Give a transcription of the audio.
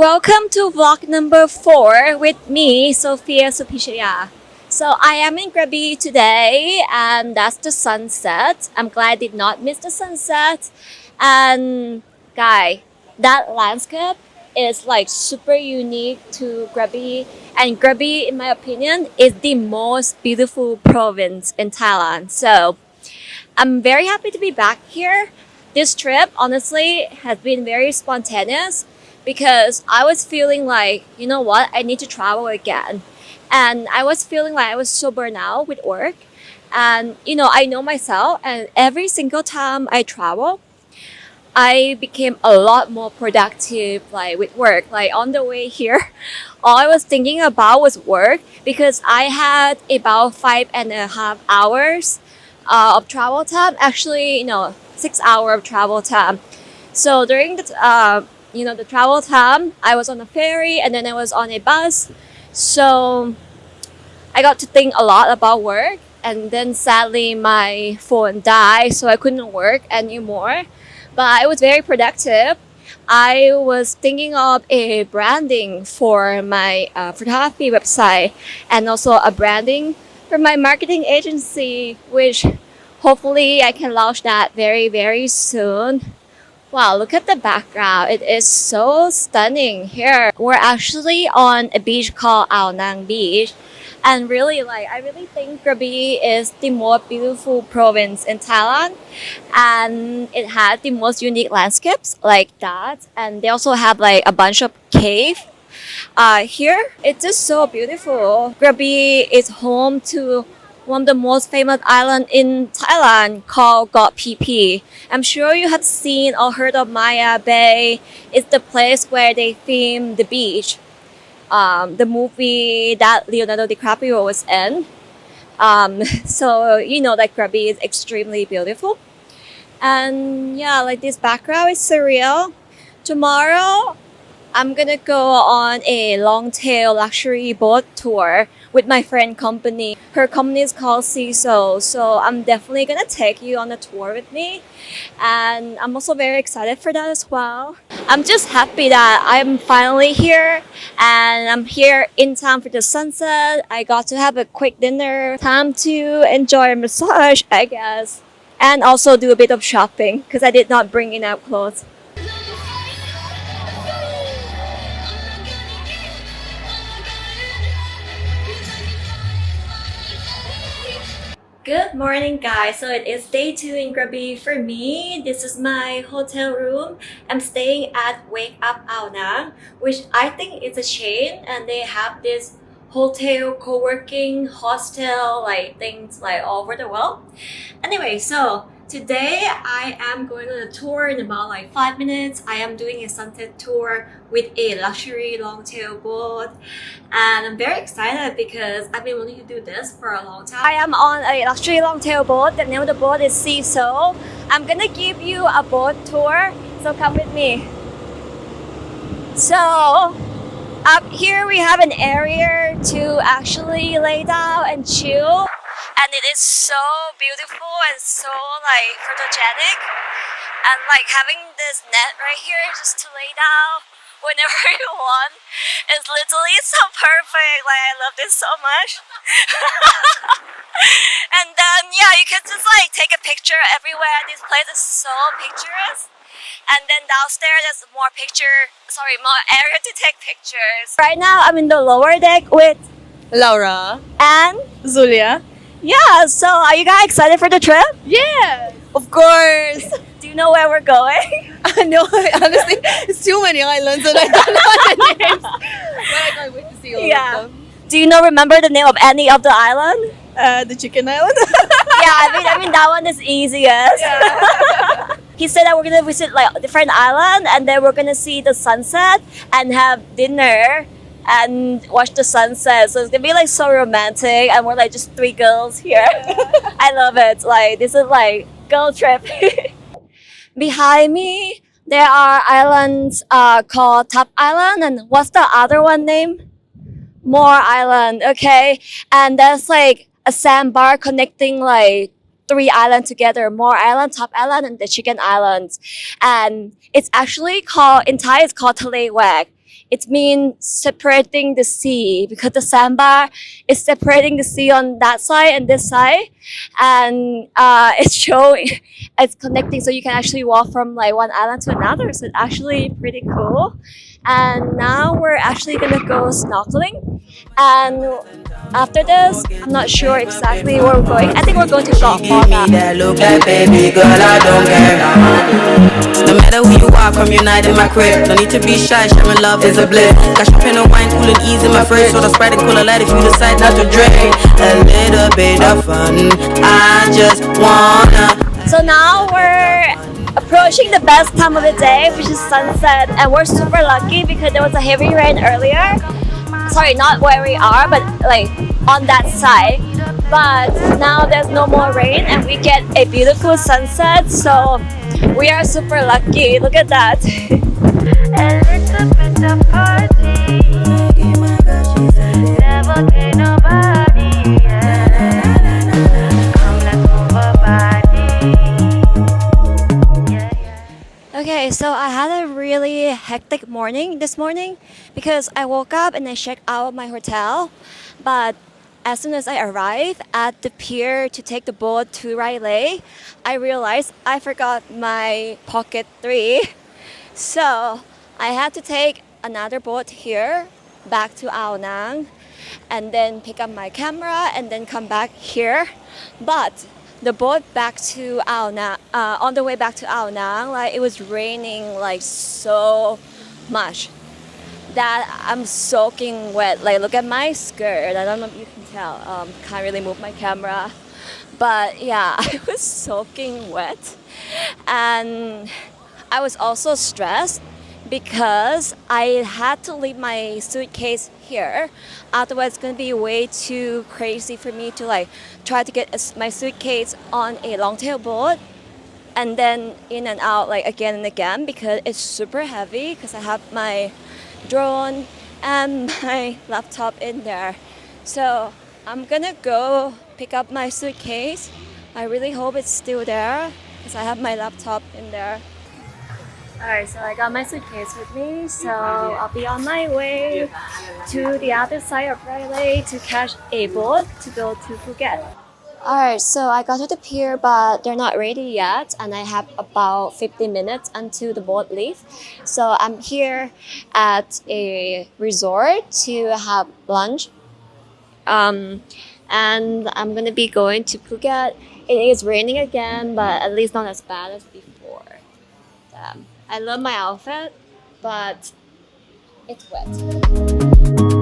Welcome to vlog number 4 with me, Sophia Supichaya. So I am in Krabi today and that's the sunset. I'm glad I did not miss the sunset. And guy, that landscape is like super unique to Krabi. And Krabi, in my opinion, is the most beautiful province in Thailand. So I'm very happy to be back here. This trip, honestly, has been very spontaneous because I was feeling like, you know what, I need to travel again. And I was feeling like I was so burnt out with work. And, I know myself, and every single time I travel, I became a lot more productive like with work. Like on the way here, all I was thinking about was work because I had about 5.5 hours of travel time. Actually, 6 hours of travel time. So during the travel time, I was on a ferry and then I was on a bus. So I got to think a lot about work. And then sadly, my phone died, so I couldn't work anymore. But I was very productive. I was thinking of a branding for my photography website and also a branding for my marketing agency, which hopefully I can launch that very, very soon. Wow, look at the background. It is so stunning here. We're actually on a beach called Ao Nang Beach. And really, I really think Krabi is the most beautiful province in Thailand. And it has the most unique landscapes like that. And they also have like a bunch of cave here. It's just so beautiful. Krabi is home to one of the most famous island in Thailand called Got PP. I'm sure you have seen or heard of Maya Bay. It's the place where they filmed the beach. The movie that Leonardo DiCaprio was in. So that Krabi is extremely beautiful. And yeah, like this background is surreal. Tomorrow, I'm gonna go on a long tail luxury boat tour with my friend company. Her company is called CISO, so I'm definitely gonna take you on a tour with me. And I'm also very excited for that as well. I'm just happy that I'm finally here and I'm here in time for the sunset. I got to have a quick dinner, time to enjoy a massage, I guess, and also do a bit of shopping because I did not bring enough clothes. Good morning, guys. So it is day 2 in Krabi for me. This is my hotel room. I'm staying at Wake Up Ao Nang, which I think is a chain, and they have this hotel, co-working, hostel, like things like all over the world. Anyway, so today I am going on a tour in about like 5 minutes. I am doing a sunset tour with a luxury long tail boat. And I'm very excited because I've been wanting to do this for a long time. I am on a luxury long tail boat. The name of the boat is CISO. I'm gonna give you a boat tour, so come with me. So up here we have an area to actually lay down and chill. And it is so beautiful and so like photogenic. And like having this net right here just to lay down whenever you want is literally so perfect. Like I love this so much. And then yeah, you can just like take a picture everywhere. This place is so picturesque. And then downstairs there's more area to take pictures. Right now I'm in the lower deck with Laura and Zulia. yeah, so are you guys excited for the trip? Yeah, of course. Do you know where we're going? No, honestly, it's too many islands and I don't know the names. But I can't wait to see all of them. Do you remember the name of any of the island? The chicken island. Yeah, I mean that one is easiest. Yeah. He said that we're gonna visit like different island and then we're gonna see the sunset and have dinner and watch the sunset. So it's gonna be like so romantic and we're like just 3 girls here. Yeah. I love it. Like this is like girl trip. Behind me there are islands called Top Island and what's the other one named? More Island, okay? And there's like a sandbar connecting like 3 islands together, More Island, Top Island, and the Chicken Islands. And it's actually called, in Thai, it's called Tale Wag. it means separating the sea because the sandbar is separating the sea on that side and this side, and it's showing it's connecting, so you can actually walk from like one island to another. So it's actually pretty cool. And now we're actually gonna go snorkeling, and after this, I'm not sure exactly where we're going. I think we're going to Got That look like baby girl, I don't care. No matter who you are, come unite in my crib. No need to be shy, sharing love is a bliss. Got champagne and wine, cool and easy, my friend. So the Sprite and cooler light if you decide not to drink. A little bit of fun, I just wanna. So now we're approaching the best time of the day, which is sunset, and we're super lucky because there was a heavy rain earlier. Sorry, not where we are, but like on that side. But now there's no more rain and we get a beautiful sunset, so we are super lucky. Look at that. A little bit of party. Never get nobody. Come, let's move our body. Okay, so I had a really hectic morning this morning because I woke up and I checked out my hotel, but as soon as I arrived at the pier to take the boat to Riley, I realized I forgot my pocket 3. So I had to take another boat here back to Ao Nang and then pick up my camera and then come back here. But the boat back to Ao Nang, on the way back to Ao Nang, like it was raining like so much that I'm soaking wet. Like look at my skirt. I don't know if you can tell. Can't really move my camera, but yeah, I was soaking wet, and I was also stressed because I had to leave my suitcase here. Otherwise, it's gonna be way too crazy for me to like try to get my suitcase on a long-tail boat and then in and out like again and again because it's super heavy because I have my drone and my laptop in there. So I'm gonna go pick up my suitcase. I really hope it's still there because I have my laptop in there. Alright, so I got my suitcase with me, so I'll be on my way to the other side of Riley to catch a boat to go to Phuket. Alright, so I got to the pier, but they're not ready yet, and I have about 15 minutes until the boat leaves. So I'm here at a resort to have lunch, and I'm gonna be going to Phuket. It is raining again, but at least not as bad as before. I love my outfit, but it's wet.